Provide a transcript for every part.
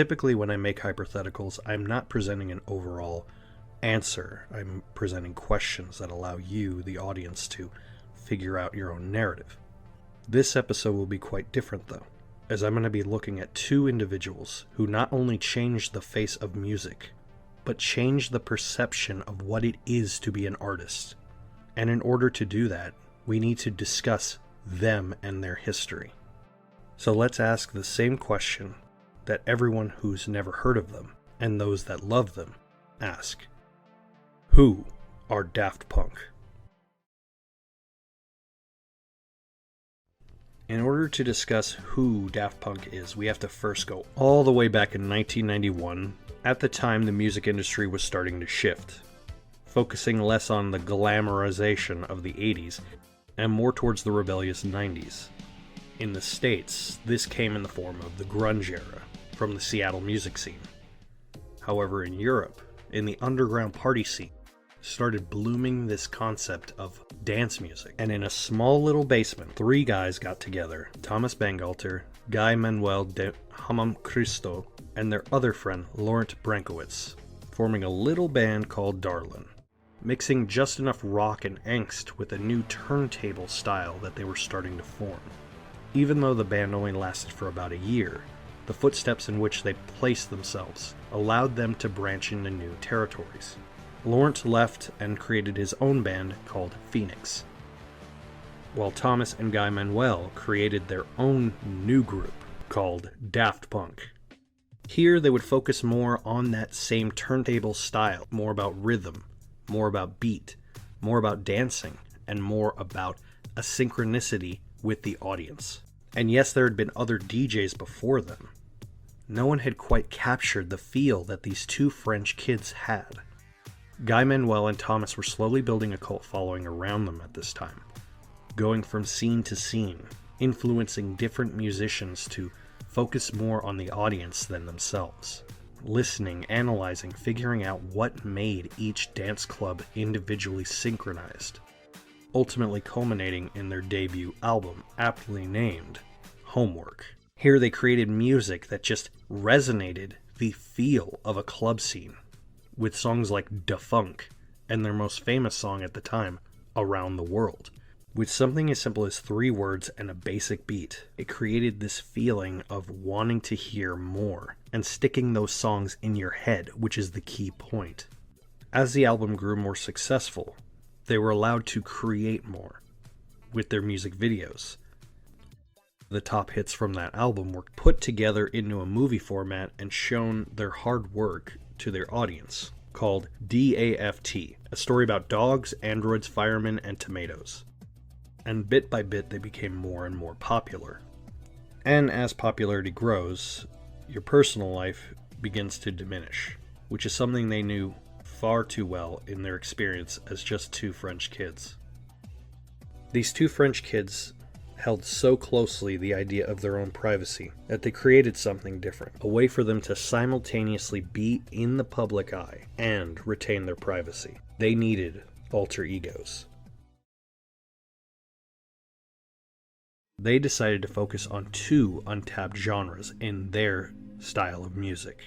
Typically when I make hypotheticals, I'm not presenting an overall answer. I'm presenting questions that allow you, the audience, to figure out your own narrative. This episode will be quite different though, as I'm going to be looking at two individuals who not only changed the face of music, but changed the perception of what it is to be an artist. And in order to do that, we need to discuss them and their history. So let's ask the same question that everyone who's never heard of them, and those that love them, ask. Who are Daft Punk? In order to discuss who Daft Punk is, we have to first go all the way back in 1991. At the time, the music industry was starting to shift, focusing less on the glamorization of the 80s and more towards the rebellious 90s. In the States, this came in the form of the grunge era from the Seattle music scene. However, in Europe, in the underground party scene, started blooming this concept of dance music. And in a small little basement, three guys got together, Thomas Bangalter, Guy-Manuel de Homem-Christo, and their other friend, Laurent Brankowitz, forming a little band called Darlin, mixing just enough rock and angst with a new turntable style that they were starting to form. Even though the band only lasted for about a year, the footsteps in which they placed themselves allowed them to branch into new territories. Laurent left and created his own band called Phoenix, while Thomas and Guy-Manuel created their own new group called Daft Punk. Here they would focus more on that same turntable style, more about rhythm, more about beat, more about dancing, and more about a synchronicity with the audience. And yes, there had been other DJs before them. No one had quite captured the feel that these two French kids had. Guy-Manuel and Thomas were slowly building a cult following around them at this time, going from scene to scene, influencing different musicians to focus more on the audience than themselves, listening, analyzing, figuring out what made each dance club individually synchronized, ultimately culminating in their debut album, aptly named Homework. Here they created music that just resonated the feel of a club scene, with songs like Da Funk, and their most famous song at the time, Around the World. With something as simple as 3 words and a basic beat, it created this feeling of wanting to hear more, and sticking those songs in your head, which is the key point. As the album grew more successful, they were allowed to create more with their music videos. The top hits from that album were put together into a movie format and shown their hard work to their audience, called DAFT, a story about dogs, androids, firemen, and tomatoes. And bit by bit they became more and more popular. And as popularity grows, your personal life begins to diminish, which is something they knew far too well in their experience as just 2 French kids. These 2 French kids held so closely the idea of their own privacy that they created something different, a way for them to simultaneously be in the public eye and retain their privacy. They needed alter egos. They decided to focus on 2 untapped genres in their style of music.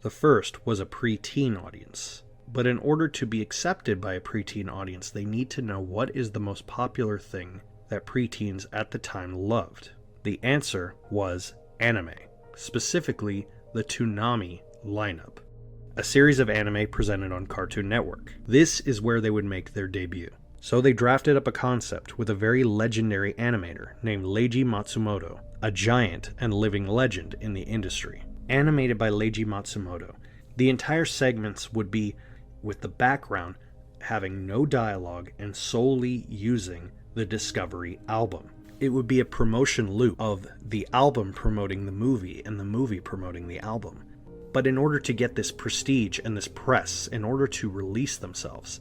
The first was a pre-teen audience, but in order to be accepted by a pre-teen audience, they need to know what is the most popular thing that preteens at the time loved. The answer was anime, specifically the Toonami lineup, a series of anime presented on Cartoon Network. This is where they would make their debut. So they drafted up a concept with a very legendary animator named Leiji Matsumoto, a giant and living legend in the industry. Animated by Leiji Matsumoto, the entire segments would be with the background having no dialogue and solely using the Discovery album. It would be a promotion loop of the album promoting the movie and the movie promoting the album. But in order to get this prestige and this press, in order to release themselves,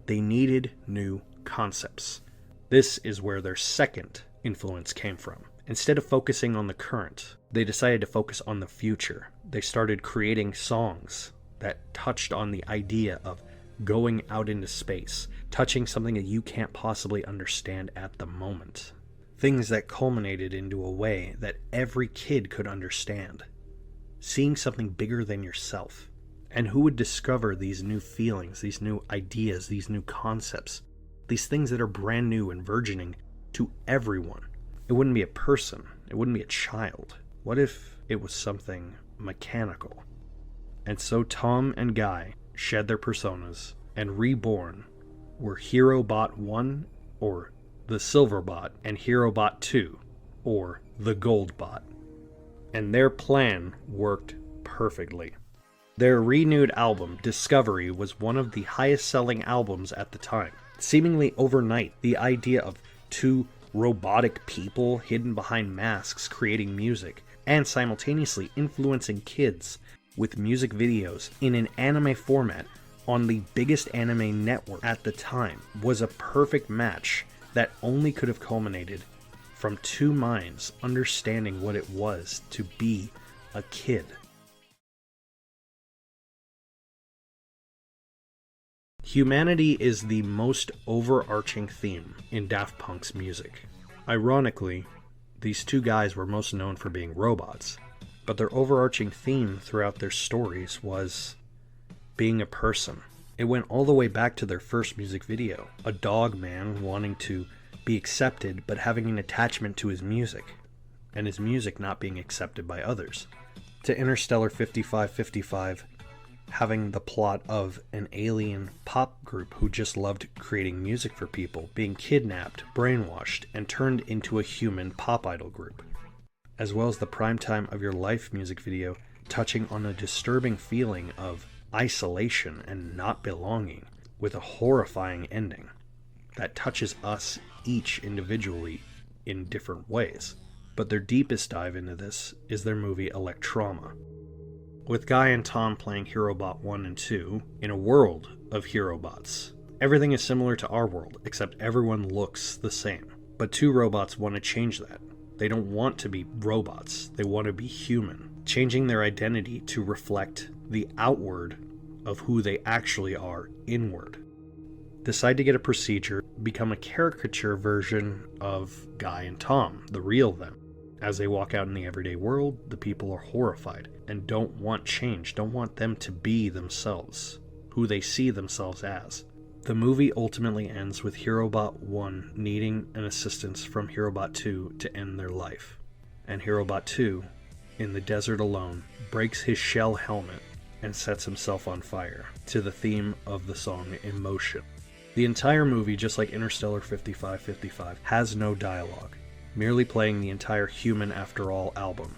they needed new concepts. This is where their second influence came from. Instead of focusing on the current, they decided to focus on the future. They started creating songs that touched on the idea of going out into space, touching something that you can't possibly understand at the moment. Things that culminated into a way that every kid could understand. seeing something bigger than yourself. And who would discover these new feelings, these new ideas, these new concepts, these things that are brand new and burgeoning to everyone? It wouldn't be a person. It wouldn't be a child. What if it was something mechanical? And so Tom and Guy shed their personas, and reborn were HeroBot 1, or the Silver Bot, and HeroBot 2, or the Gold Bot. And their plan worked perfectly. Their renewed album, Discovery, was one of the highest-selling albums at the time. Seemingly overnight, the idea of two robotic people hidden behind masks creating music, and simultaneously influencing kids with music videos in an anime format on the biggest anime network at the time, was a perfect match that only could have culminated from two minds understanding what it was to be a kid. Humanity is the most overarching theme in Daft Punk's music. Ironically, these two guys were most known for being robots, but their overarching theme throughout their stories was being a person. It went all the way back to their first music video, a dog man wanting to be accepted but having an attachment to his music, and his music not being accepted by others, to Interstellar 5555 having the plot of an alien pop group who just loved creating music for people being kidnapped, brainwashed, and turned into a human pop idol group, as well as the Primetime of Your Life music video touching on a disturbing feeling of isolation and not belonging, with a horrifying ending that touches us each individually in different ways. But their deepest dive into this is their movie Electroma, with Guy and Tom playing HeroBot 1 and 2 in a world of HeroBots. Everything is similar to our world, except everyone looks the same. But two robots want to change that. They don't want to be robots, they want to be human, changing their identity to reflect the outward of who they actually are inward. Decide to get a procedure, become a caricature version of Guy and Tom, the real them. As they walk out in the everyday world, the people are horrified and don't want change, don't want them to be themselves, who they see themselves as. The movie ultimately ends with HeroBot 1 needing an assistance from HeroBot 2 to end their life. And HeroBot 2, in the desert alone, breaks his shell helmet and sets himself on fire, to the theme of the song Emotion. The entire movie, just like Interstellar 5555, has no dialogue, merely playing the entire Human After All album.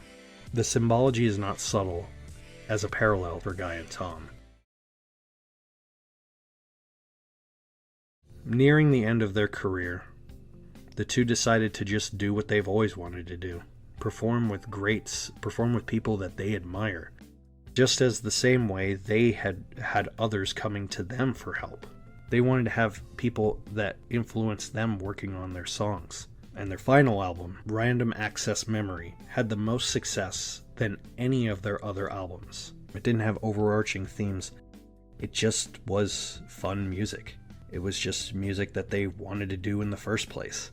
The symbology is not subtle, as a parallel for Guy and Tom. Nearing the end of their career, the two decided to just do what they've always wanted to do. Perform with greats, perform with people that they admire. Just as the same way they had others coming to them for help. They wanted to have people that influenced them working on their songs. And their final album, Random Access Memory, had the most success than any of their other albums. It didn't have overarching themes. It just was fun music. It was just music that they wanted to do in the first place.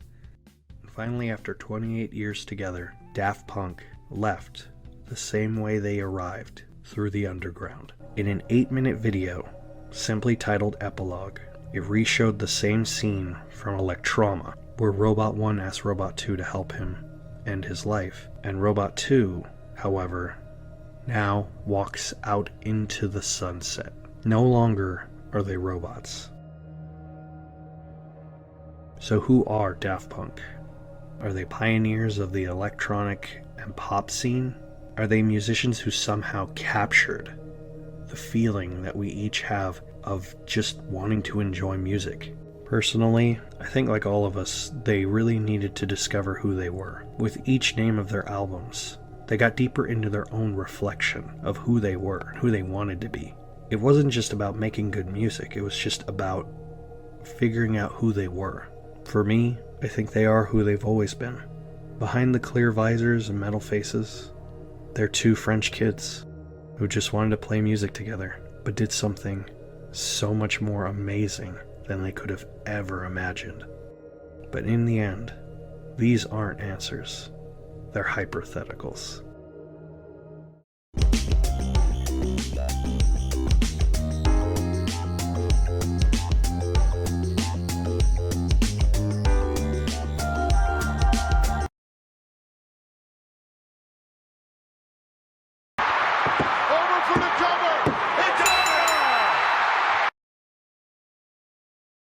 And finally, after 28 years together, Daft Punk left the same way they arrived, through the underground. In an 8-minute video, simply titled Epilogue, it re-showed the same scene from Electroma, where Robot 1 asked Robot 2 to help him end his life, and Robot 2, however, now walks out into the sunset. No longer are they robots. So who are Daft Punk? Are they pioneers of the electronic and pop scene? Are they musicians who somehow captured the feeling that we each have of just wanting to enjoy music? Personally, I think like all of us, they really needed to discover who they were. With each name of their albums, they got deeper into their own reflection of who they were, who they wanted to be. It wasn't just about making good music, it was just about figuring out who they were. For me, I think they are who they've always been. Behind the clear visors and metal faces, they're two French kids who just wanted to play music together, but did something so much more amazing than they could have ever imagined. But in the end, these aren't answers. They're hypertheticals. for the double.